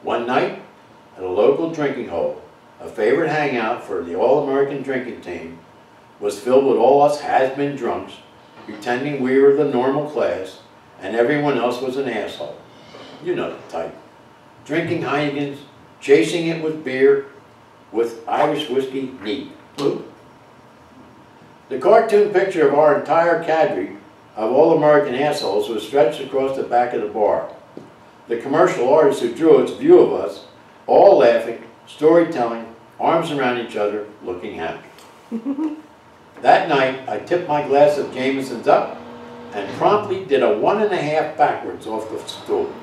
One night, at a local drinking hole, a favorite hangout for the All-American drinking team was filled with all us has-been drunks, pretending we were the normal class and everyone else was an asshole. You know the type. Drinking Heinekens, chasing it with beer, with Irish whiskey neat. The cartoon picture of our entire cadre of all-American assholes was stretched across the back of the bar. The commercial artist who drew its view of us, all laughing, storytelling, arms around each other, looking happy. That night, I tipped my glass of Jameson's up and promptly did a 1.5 backwards off the stool,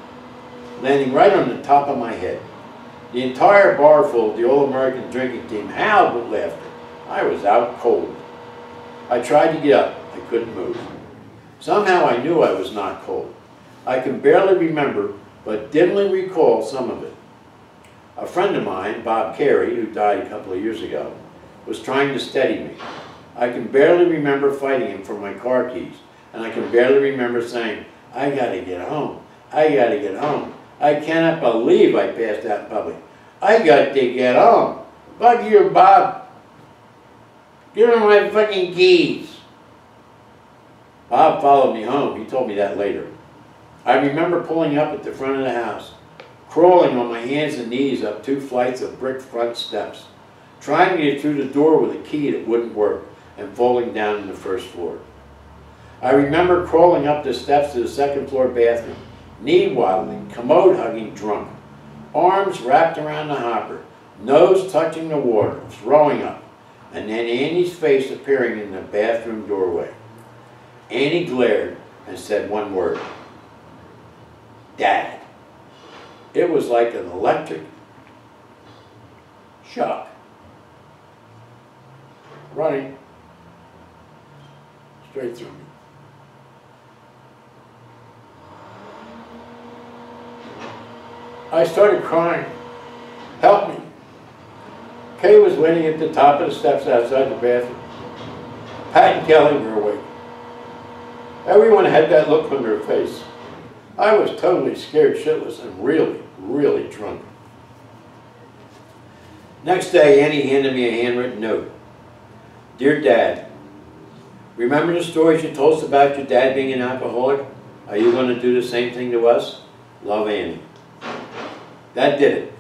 landing right on the top of my head. The entire bar full of the All-American drinking team howled with laughter. I was out cold. I tried to get up. I couldn't move. Somehow I knew I was not cold. I can barely remember, but dimly recall some of it. A friend of mine, Bob Carey, who died a couple of years ago, was trying to steady me. I can barely remember fighting him for my car keys, and I can barely remember saying, "I gotta get home. I gotta get home. I cannot believe I passed out in public. I got to get home. Fuck you, Bob. Give me my fucking keys." Bob followed me home. He told me that later. I remember pulling up at the front of the house, crawling on my hands and knees up 2 flights of brick front steps, trying to get through the door with a key that wouldn't work, and falling down in the first floor. I remember crawling up the steps to the second floor bathroom, knee waddling, commode hugging drunk, arms wrapped around the hopper, nose touching the water, throwing up, and then Annie's face appearing in the bathroom doorway. Annie glared and said one word: "Dad." It was like an electric shock. Running straight through me. I started crying. "Help me." Kay was waiting at the top of the steps outside the bathroom. Pat and Kelly were awake. Everyone had that look on their face. I was totally scared shitless and really, really drunk. Next day, Annie handed me a handwritten note. "Dear Dad, remember the stories you told us about your dad being an alcoholic? Are you going to do the same thing to us? Love, Annie." That did it.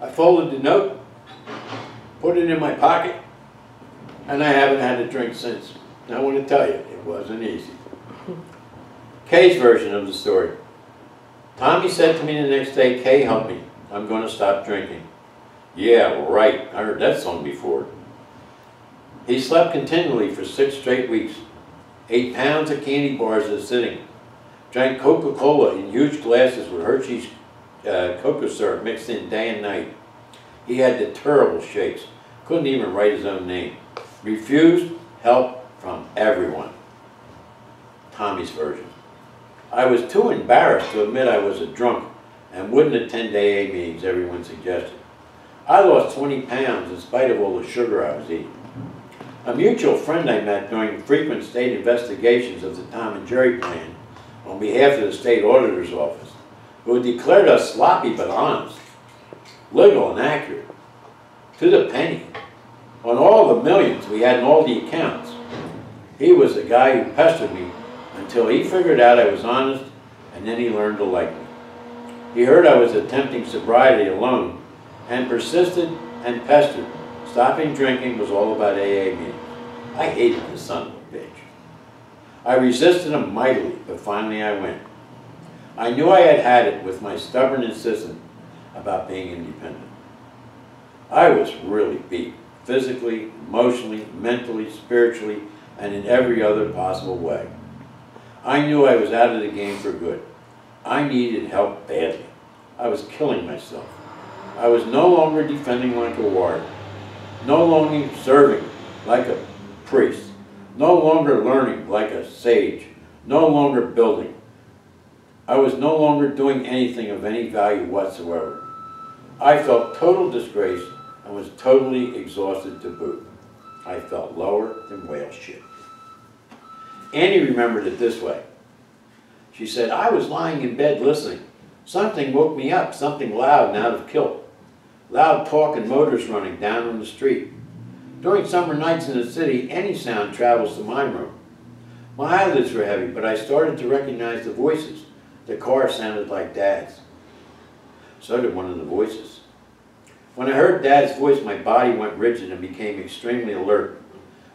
I folded the note, put it in my pocket, and I haven't had a drink since. I want to tell you, it wasn't easy. Kay's version of the story. Tommy said to me the next day, "Kay, help me. I'm going to stop drinking." "Yeah, right. I heard that song before." He slept continually for 6 straight weeks, 8 pounds of candy bars at a sitting, drank Coca-Cola in huge glasses with Hershey's cocoa syrup mixed in day and night. He had the terrible shakes, couldn't even write his own name, refused help from everyone. Tommy's version. I was too embarrassed to admit I was a drunk and wouldn't attend AA meetings everyone suggested. I lost 20 pounds in spite of all the sugar I was eating. A mutual friend I met during frequent state investigations of the Tom and Jerry plan on behalf of the state auditor's office, who had declared us sloppy but honest, legal and accurate, to the penny, on all the millions we had in all the accounts. He was the guy who pestered me until he figured out I was honest, and then he learned to like me. He heard I was attempting sobriety alone, and persisted and pestered. Stopping drinking was all about AA meetings. I hated the son of a bitch. I resisted him mightily, but finally I went. I knew I had had it with my stubborn insistence about being independent. I was really beat, physically, emotionally, mentally, spiritually, and in every other possible way. I knew I was out of the game for good. I needed help badly. I was killing myself. I was no longer defending like a warrior, no longer serving like a priest, no longer learning like a sage, no longer building. I was no longer doing anything of any value whatsoever. I felt total disgrace and was totally exhausted to boot. I felt lower than whale shit. Annie remembered it this way. She said, "I was lying in bed listening. Something woke me up, something loud and out of kilt. Loud talk and motors running down on the street. During summer nights in the city, any sound travels to my room. My eyelids were heavy, but I started to recognize the voices. The car sounded like Dad's. So did one of the voices. When I heard Dad's voice, my body went rigid and became extremely alert.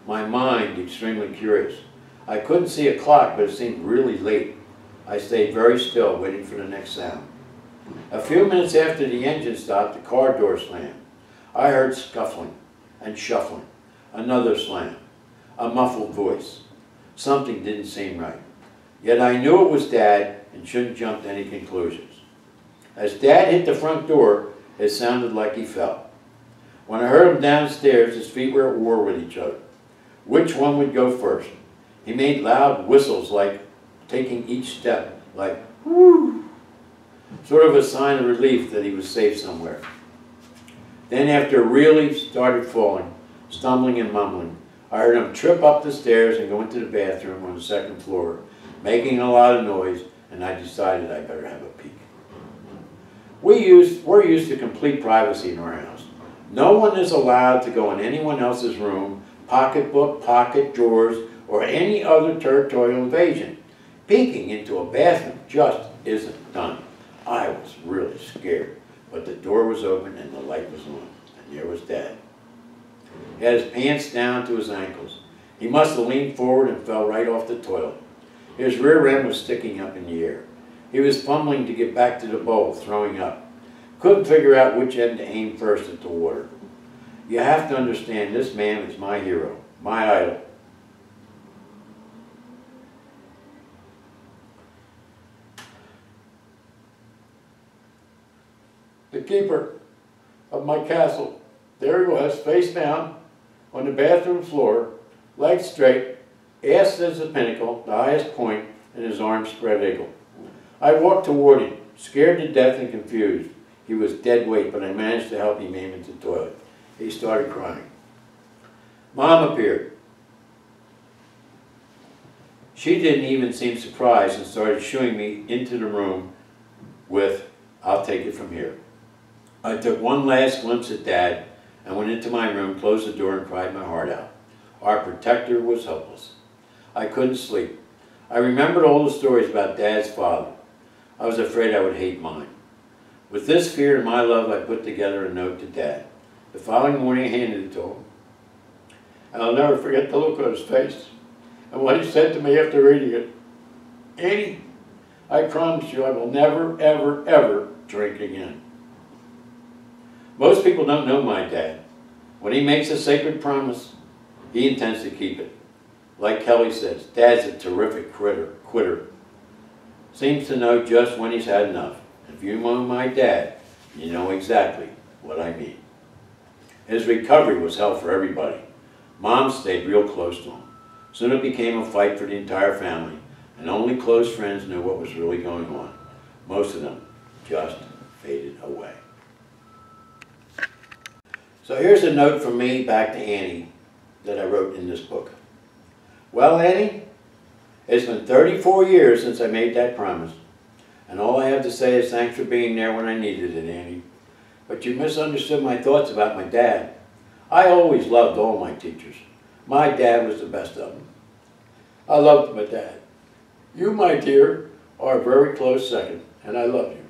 My mind extremely curious. I couldn't see a clock, but it seemed really late. I stayed very still, waiting for the next sound. A few minutes after the engine stopped, the car door slammed. I heard scuffling and shuffling. Another slam. A muffled voice. Something didn't seem right. Yet I knew it was Dad and shouldn't jump to any conclusions. As Dad hit the front door, it sounded like he fell. When I heard him downstairs, his feet were at war with each other. Which one would go first? He made loud whistles, like taking each step, like whoo, sort of a sign of relief that he was safe somewhere. Then after really started falling, stumbling and mumbling, I heard him trip up the stairs and go into the bathroom on the second floor, making a lot of noise, and I decided I better have a peek. We're used to complete privacy in our house. No one is allowed to go in anyone else's room, pocketbook, pocket drawers, or any other territorial invasion. Peeking into a bathroom just isn't done. I was really scared, but the door was open and the light was on, and there was Dad. He had his pants down to his ankles. He must have leaned forward and fell right off the toilet. His rear end was sticking up in the air. He was fumbling to get back to the bowl, throwing up. Couldn't figure out which end to aim first at the water. You have to understand, this man is my hero, my idol. The keeper of my castle. There he was, face down, on the bathroom floor, legs straight, ass as the pinnacle, the highest point, and his arms spread eagle. I walked toward him, scared to death and confused. He was dead weight, but I managed to help him aim into the toilet. He started crying. Mom appeared. She didn't even seem surprised and started shooing me into the room with, "I'll take it from here." I took one last glimpse at Dad and went into my room, closed the door, and cried my heart out. Our protector was helpless. I couldn't sleep. I remembered all the stories about Dad's father. I was afraid I would hate mine. With this fear and my love, I put together a note to Dad. The following morning, I handed it to him. I'll never forget the look on his face and what he said to me after reading it. "Annie, I promise you I will never, ever, ever drink again." Most people don't know my dad. When he makes a sacred promise, he intends to keep it. Like Kelly says, Dad's a terrific quitter. Seems to know just when he's had enough. If you know my dad, you know exactly what I mean. His recovery was hell for everybody. Mom stayed real close to him. Soon it became a fight for the entire family, and only close friends knew what was really going on. Most of them just faded away. So here's a note from me back to Annie that I wrote in this book. "Well, Annie, it's been 34 years since I made that promise, and all I have to say is thanks for being there when I needed it, Annie. But you misunderstood my thoughts about my dad. I always loved all my teachers. My dad was the best of them. I loved my dad. You, my dear, are a very close second, and I love you.